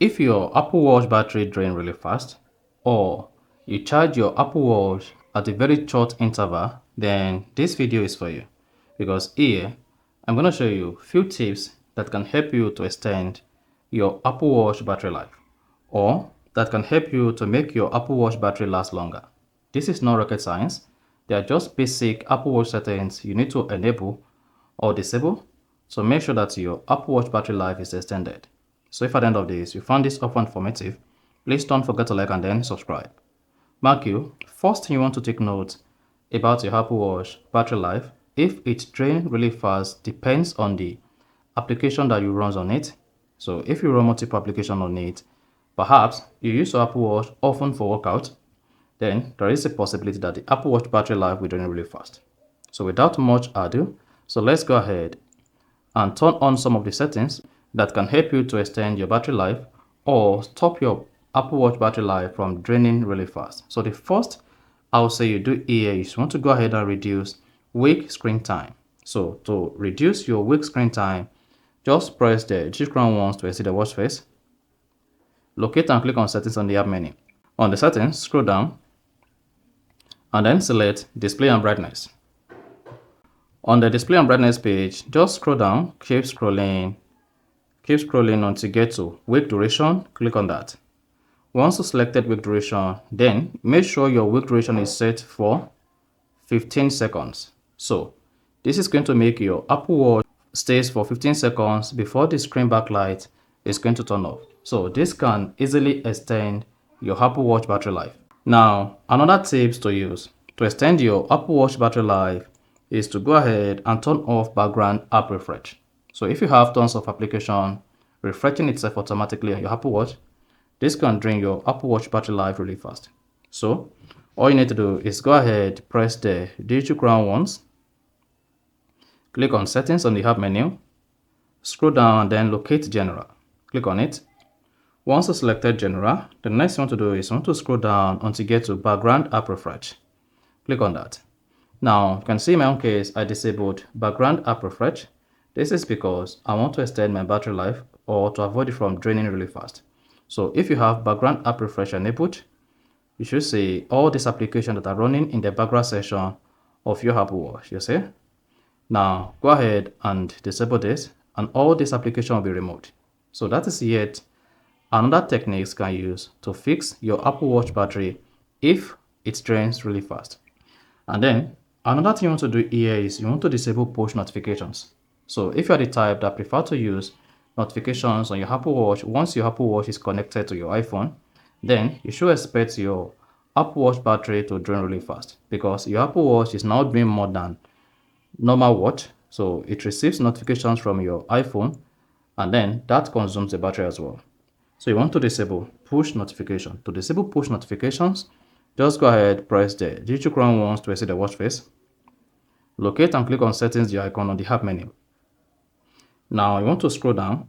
If your Apple Watch battery drains really fast, or you charge your Apple Watch at a very short interval, then this video is for you. Because here, I'm going to show you a few tips that can help you to extend your Apple Watch battery life, or that can help you to make your Apple Watch battery last longer. This is not rocket science. They are just basic Apple Watch settings you need to enable or disable to make sure that your Apple Watch battery life is extended. So if at the end of this you found this often informative, please don't forget to like and then subscribe. Mark you, first thing you want to take note about your Apple Watch battery life, if it drains really fast, depends on the application that you run on it. So if you run multiple applications on it, perhaps you use your Apple Watch often for workout, then there is a possibility that the Apple Watch battery life will drain really fast. So without much ado, so let's go ahead and turn on some of the settings that can help you to extend your battery life or stop your Apple Watch battery life from draining really fast. So the first I'll say you do here is you want to go ahead and reduce wake screen time. So to reduce your wake screen time, just press the G crown once to exit the watch face. Locate and click on settings on the app menu. On the settings, scroll down and then select display and brightness. On the display and brightness page, just scroll down, keep scrolling until you get to wake duration. Click on that. Once you selected wake duration, then make sure your wake duration is set for 15 seconds. So this is going to make your Apple Watch stays for 15 seconds before the screen backlight is going to turn off. So this can easily extend your Apple Watch battery life. Now, another tips to use to extend your Apple Watch battery life is to go ahead and turn off background app refresh. So if you have tons of application refreshing itself automatically on your Apple Watch, this can drain your Apple Watch battery life really fast. So all you need to do is go ahead, press the digital crown once, click on settings on the app menu, scroll down and then locate general. Click on it. Once you selected general, the next thing you want to do is you want to scroll down until you get to background app refresh. Click on that. Now, you can see in my own case, I disabled background app refresh. This is because I want to extend my battery life or to avoid it from draining really fast. So if you have background app refresh enabled, you should see all these applications that are running in the background section of your Apple Watch, you see? Now, go ahead and disable this and all these applications will be removed. So that is yet another technique you can use to fix your Apple Watch battery if it drains really fast. And then another thing you want to do here is you want to disable push notifications. So if you are the type that prefer to use notifications on your Apple Watch once your Apple Watch is connected to your iPhone, then you should expect your Apple Watch battery to drain really fast because your Apple Watch is now doing more than normal watch. So it receives notifications from your iPhone and then that consumes the battery as well. So you want to disable push notification. To disable push notifications, just go ahead, press the digital crown once to exit the watch face. Locate and click on settings, the icon on the app menu. Now you want to scroll down,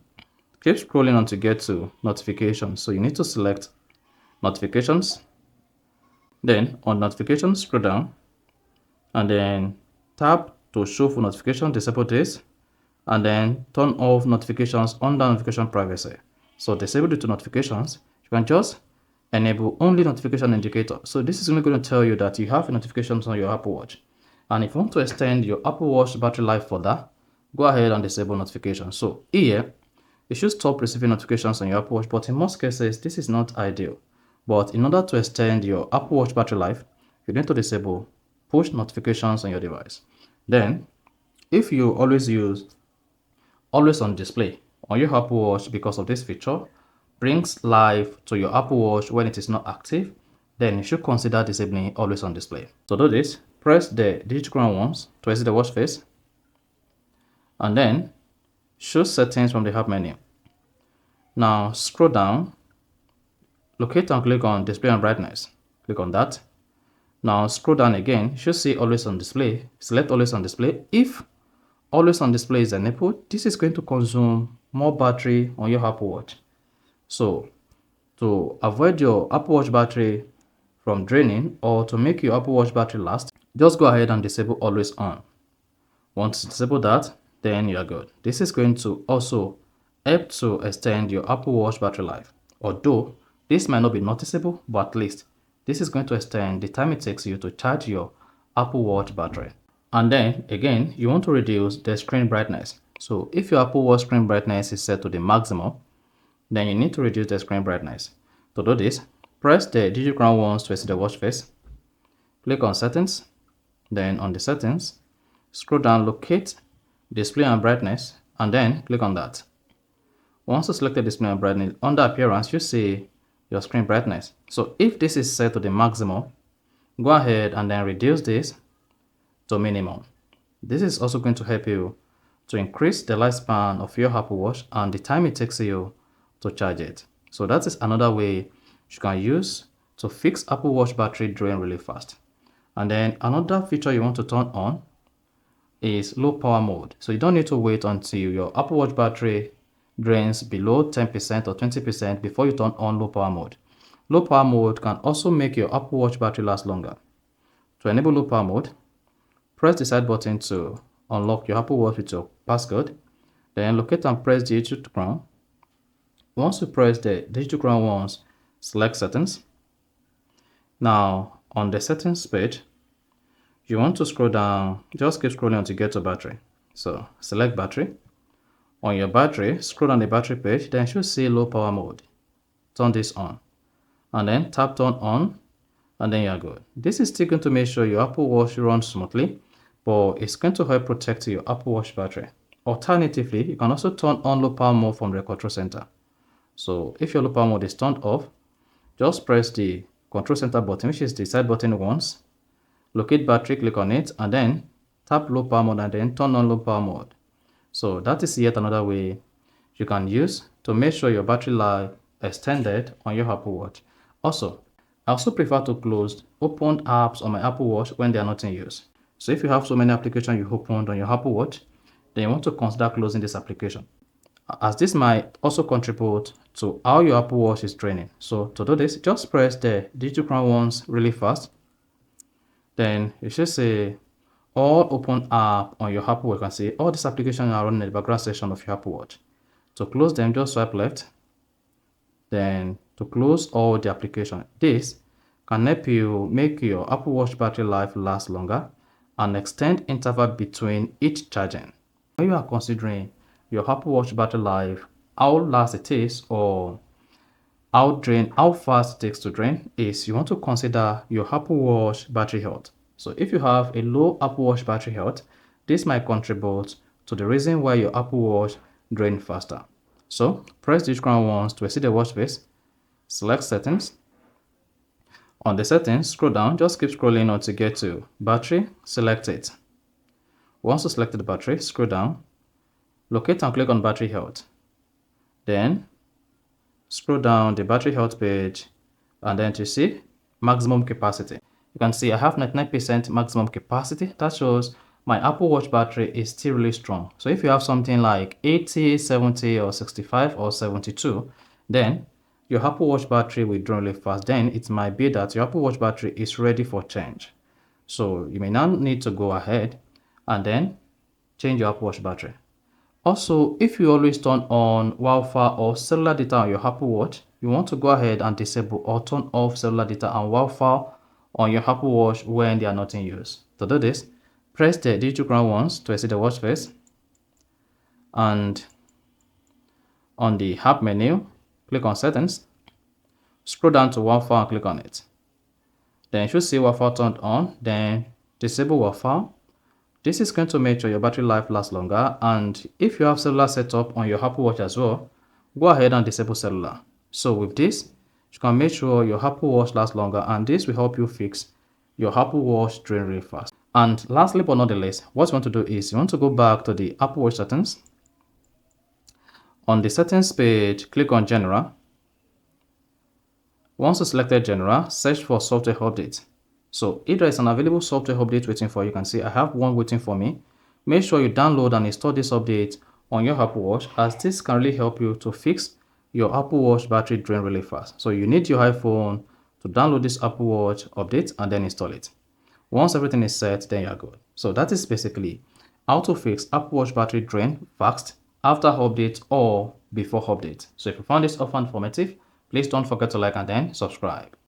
keep scrolling until you get to notifications. So you need to select notifications. Then on notifications, scroll down and then tap to show full notification, disable this, and then turn off notifications under notification privacy. So disable the two notifications. You can just enable only notification indicator. So this is only going to tell you that you have notifications on your Apple Watch. And if you want to extend your Apple Watch battery life further, go ahead and disable notifications. So here, you should stop receiving notifications on your Apple Watch, but in most cases, this is not ideal. But in order to extend your Apple Watch battery life, you need to disable push notifications on your device. Then, if you always use always on display on your Apple Watch because of this feature, brings life to your Apple Watch when it is not active, then you should consider disabling always on display. To do this, press the digital crown once to exit the watch face and then choose settings from the app menu. Now scroll down, locate and click on display and brightness. Click on that. Now scroll down again, you should see always on display. Select always on display. If always on display is enabled, this is going to consume more battery on your Apple Watch. So to avoid your Apple Watch battery from draining or to make your Apple Watch battery last, just go ahead and disable always on. Once you disable that, then you're good. This is going to also help to extend your Apple Watch battery life. Although this might not be noticeable, but at least this is going to extend the time it takes you to charge your Apple Watch battery. And then again, you want to reduce the screen brightness. So if your Apple Watch screen brightness is set to the maximum, then you need to reduce the screen brightness. To do this, press the digital crown once to exit the watch face. Click on settings. Then on the settings, scroll down, locate display and brightness, and then click on that. Once you select the display and brightness, under appearance, you see your screen brightness. So if this is set to the maximum, go ahead and then reduce this to minimum. This is also going to help you to increase the lifespan of your Apple Watch and the time it takes you to charge it. So that is another way you can use to fix Apple Watch battery drain really fast. And then another feature you want to turn on is low power mode. So you don't need to wait until your Apple Watch battery drains below 10% or 20% before you turn on low power mode. Low power mode can also make your Apple Watch battery last longer. To enable low power mode, press the side button to unlock your Apple Watch with your passcode. Then locate and press the digital crown. Once you press the digital crown once, select settings. Now on the settings page, you want to scroll down, just keep scrolling until you get to battery. So select battery. On your battery, scroll down the battery page, then you should see low power mode. Turn this on. And then tap turn on, and then you're good. This is still going to make sure your Apple Watch runs smoothly, but it's going to help protect your Apple Watch battery. Alternatively, you can also turn on low power mode from the control center. So if your low power mode is turned off, just press the control center button, which is the side button once, locate battery, click on it, and then tap low power mode and then turn on low power mode. So that is yet another way you can use to make sure your battery life extended on your Apple Watch. Also, I also prefer to close opened apps on my Apple Watch when they are not in use. So if you have so many applications you opened on your Apple Watch, then you want to consider closing this application, as this might also contribute to how your Apple Watch is draining. So to do this, just press the digital crown once really fast. Then you should say all open app on your Apple Watch. You can see all these applications are running in the background section of your Apple Watch. To close them, just swipe left. Then to close all the application, this can help you make your Apple Watch battery life last longer and extend interval between each charging. When you are considering your Apple Watch battery life, how last it is, or how fast it takes to drain, is you want to consider your Apple Watch battery health. So if you have a low Apple Watch battery health, this might contribute to the reason why your Apple Watch drains faster. So press the crown once to exit the watch face, select settings. On the settings, scroll down, just keep scrolling until you get to battery, select it. Once you select the battery, scroll down, locate and click on battery health. Then scroll down the battery health page, and then to see maximum capacity. You can see I have 99% maximum capacity. That shows my Apple Watch battery is still really strong. So if you have something like 80, 70, or 65, or 72, then your Apple Watch battery will drain really fast. Then it might be that your Apple Watch battery is ready for change. So you may now need to go ahead and then change your Apple Watch battery. Also, if you always turn on Wi-Fi or cellular data on your Apple Watch, you want to go ahead and disable or turn off cellular data and Wi-Fi on your Apple Watch when they are not in use. To do this, press the digital crown once to exit the watch face, and on the app menu, click on settings, scroll down to Wi-Fi and click on it. Then you should see Wi-Fi turned on, then disable Wi-Fi. This is going to make sure your battery life lasts longer, and if you have cellular set up on your Apple Watch as well, go ahead and disable cellular. So with this, you can make sure your Apple Watch lasts longer, and this will help you fix your Apple Watch drain really fast. And lastly but not the least, what you want to do is you want to go back to the Apple Watch settings. On the settings page, click on General. Once you selected General, search for software update. So if there is an available software update waiting for you, can see I have one waiting for me. Make sure you download and install this update on your Apple Watch, as this can really help you to fix your Apple Watch battery drain really fast. So you need your iPhone to download this Apple Watch update and then install it. Once everything is set, then you're good. So that is basically how to fix Apple Watch battery drain fast after update or before update. So if you found this offer informative, Please don't forget to like and then subscribe.